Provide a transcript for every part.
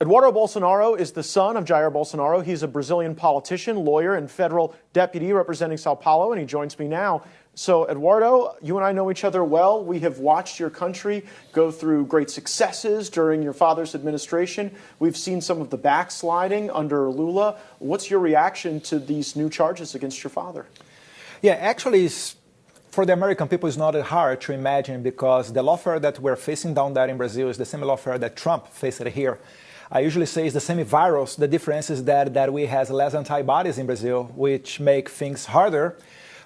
Eduardo Bolsonaro is the son of Jair Bolsonaro. He's a Brazilian politician, lawyer, and federal deputy representing Sao Paulo, and he joins me now. So, Eduardo, you and I know each other well. We have watched your country go through great successes during your father's administration. We've seen some of the backsliding under Lula. What's your reaction to these new charges against your father? Yeah, actually, for the American people, it's not hard to imagine because the lawfare that we're facing down there in Brazil is the same lawfare that Trump faced here. I usually say it's the same virus. The difference is that we have less antibodies in Brazil, which make things harder.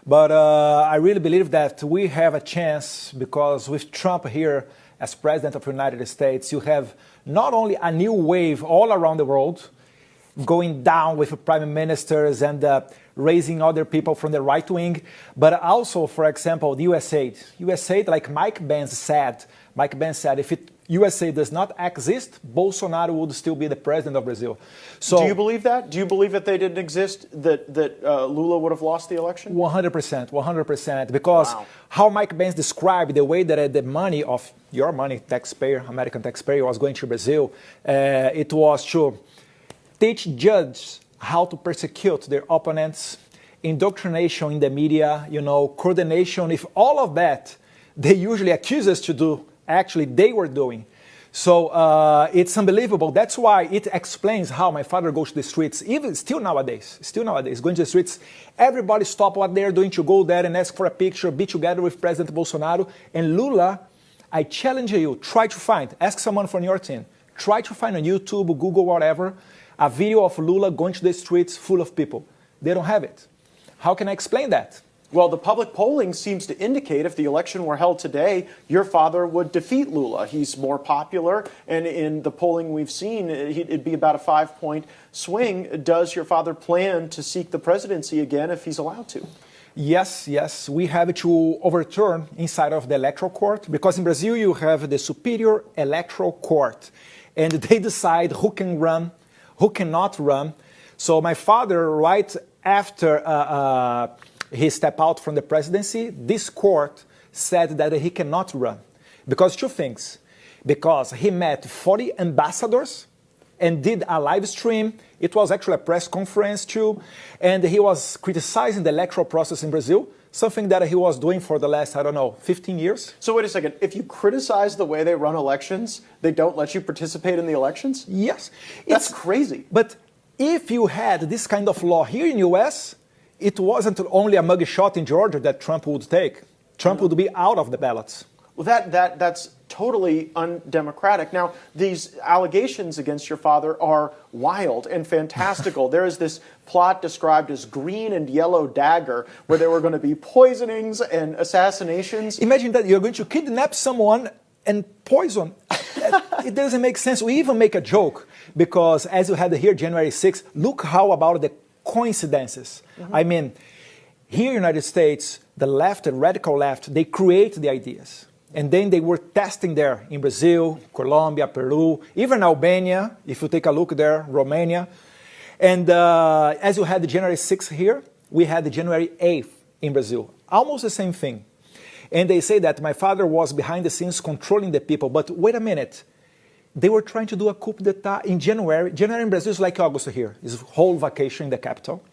But I really believe that we have a chance because with Trump here as president of the United States, you have not only a new wave all around the world, going down with prime ministers and raising other people from the right wing, but also, for example, the USA. USA, like Mike Pence said, if USA does not exist, Bolsonaro would still be the president of Brazil. So, do you believe that? Do you believe if they didn't exist, that Lula would have lost the election? 100%, 100%. Because how Mike Pence described the way that the money of your money, taxpayer, American taxpayer, was going to Brazil, it was to teach judges how to persecute their opponents, indoctrination in the media, coordination. If all of that they usually accuse us to do, actually they were doing. So it's unbelievable. That's why it explains how my father goes to the streets, even still nowadays, going to the streets. Everybody stop what they're doing to go there and ask for a picture, be together with President Bolsonaro. And Lula, I challenge you, try to find, ask someone from your team, try to find on YouTube, Google, whatever, a video of Lula going to the streets full of people. They don't have it. How can I explain that? Well, the public polling seems to indicate if the election were held today, your father would defeat Lula. He's more popular, and in the polling we've seen, it'd be about a 5-point swing. Does your father plan to seek the presidency again if he's allowed to? Yes, we have to overturn inside of the electoral court, because in Brazil you have the Superior Electoral Court, and they decide who can run, who cannot run. So my father, right after he stepped out from the presidency, this court said that he cannot run. Because two things. Because he met 40 ambassadors and did a live stream. It was actually a press conference too. And he was criticizing the electoral process in Brazil, something that he was doing for the last, 15 years. So wait a second. If you criticize the way they run elections, they don't let you participate in the elections? Yes. That's crazy. But if you had this kind of law here in the U.S., it wasn't only a mugshot in Georgia that Trump would take. Trump would be out of the ballots. Well, that's totally undemocratic. Now, these allegations against your father are wild and fantastical. There is this plot described as green and yellow dagger, where there were going to be poisonings and assassinations. Imagine that you're going to kidnap someone and poison. It doesn't make sense. We even make a joke, because as you had here January 6th, look how about the coincidences. I mean, here in the United States, the left, the radical left, they create the ideas. And then they were testing there in Brazil, Colombia, Peru, even Albania, if you take a look there, Romania. And as you had the January 6th here, we had the January 8th in Brazil. Almost the same thing. And they say that my father was behind the scenes controlling the people. But wait a minute. They were trying to do a coup d'etat in January. January in Brazil is like August here. It's a whole vacation in the capital.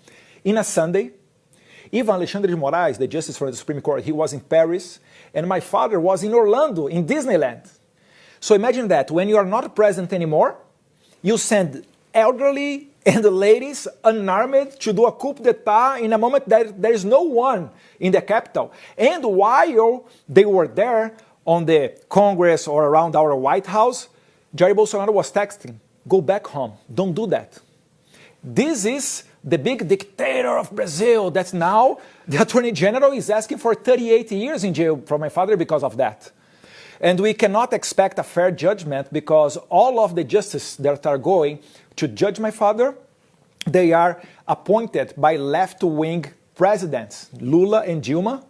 In a Sunday, even Alexandre de Moraes, the justice for the Supreme Court, he was in Paris. And my father was in Orlando, in Disneyland. So imagine that. When you are not president anymore, you send elderly and ladies unarmed to do a coup d'etat in a moment that there is no one in the capital. And while they were there on the Congress or around our White House, Jair Bolsonaro was texting, go back home, don't do that. This is the big dictator of Brazil that now the Attorney General is asking for 38 years in jail for my father because of that. And we cannot expect a fair judgment because all of the justices that are going to judge my father, they are appointed by left-wing presidents, Lula and Dilma,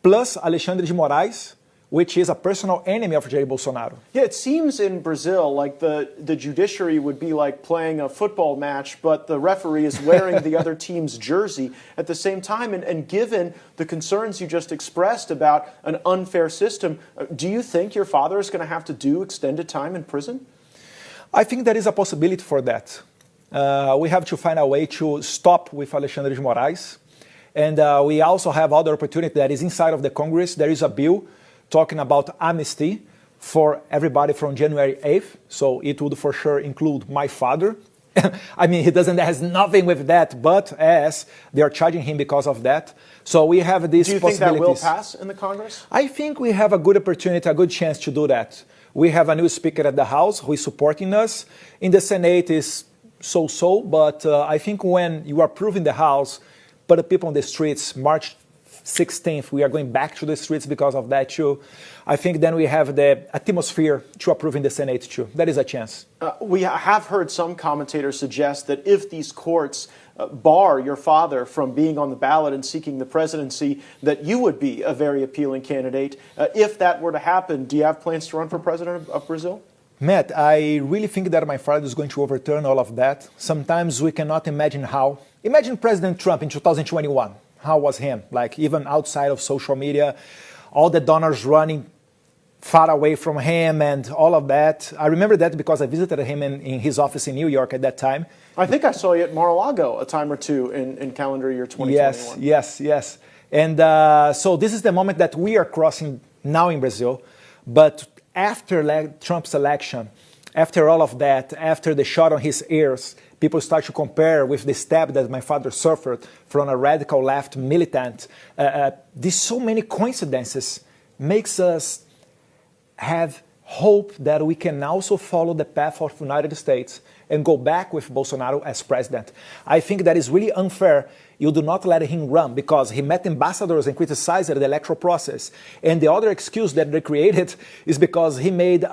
plus Alexandre de Moraes, which is a personal enemy of Jair Bolsonaro. Yeah, it seems in Brazil like the judiciary would be like playing a football match, but the referee is wearing the other team's jersey at the same time. And given the concerns you just expressed about an unfair system, do you think your father is going to have to do extended time in prison? I think there is a possibility for that. We have to find a way to stop with Alexandre de Moraes. And we also have other opportunity that is inside of the Congress. There is a bill talking about amnesty for everybody from January 8th. So it would for sure include my father. I mean, has nothing with that, but as they are charging him because of that. So we have these possibilities. Do you think that will pass in the Congress? I think we have a good opportunity, a good chance to do that. We have a new speaker at the House who is supporting us. In the Senate is so-so, but I think when you are proving the House, put the people on the streets, March 16th, we are going back to the streets because of that too. I think then we have the atmosphere to approve in the Senate too. That is a chance. We have heard some commentators suggest that if these courts bar your father from being on the ballot and seeking the presidency, that you would be a very appealing candidate. If that were to happen, do you have plans to run for president of Brazil? Matt, I really think that my father is going to overturn all of that. Sometimes we cannot imagine how. Imagine President Trump in 2021. How was him? Like even outside of social media, all the donors running far away from him and all of that. I remember that because I visited him in his office in New York at that time. I think I saw you at Mar-a-Lago a time or two in calendar year 2021. Yes. And so this is the moment that we are crossing now in Brazil. But after Trump's election, after all of that, after the shot on his ears, people start to compare with the stab that my father suffered from a radical left militant. These so many coincidences makes us have hope that we can also follow the path of the United States and go back with Bolsonaro as president. I think that is really unfair. You do not let him run because he met ambassadors and criticized the electoral process. And the other excuse that they created is because he made